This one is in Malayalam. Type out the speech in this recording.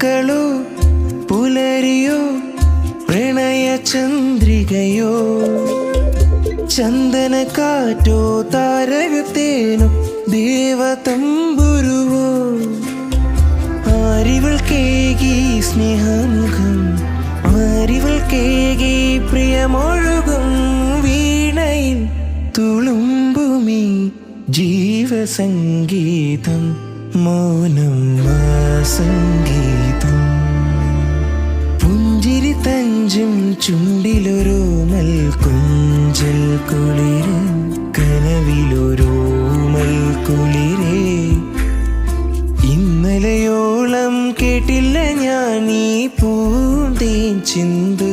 പൂക്കളോ പുലരിയോ പ്രണയ ചന്ദ്രികയോ ചന്ദന കാറ്റോ താരകത്തേനോ ദേവതമ്പുരുവോ ആരിവൾ കേകി സ്നേഹമുഖം ആരിവൾ കേകി പ്രിയമൊഴുകും വീണയിൽ തുളുമ്പുമീ ജീവസംഗീതം മൗനം സംഗീതം പുഞ്ചിരി തഞ്ചും ചുണ്ടിലൊരു മൽക്കുഞ്ചൽ കുളിര് കനവിലൊരു മൽക്കുളിരേ ഇന്നലെയോളം കേട്ടില്ല ഞാൻ ഈ പൂന്തേൻ ചിന്ത്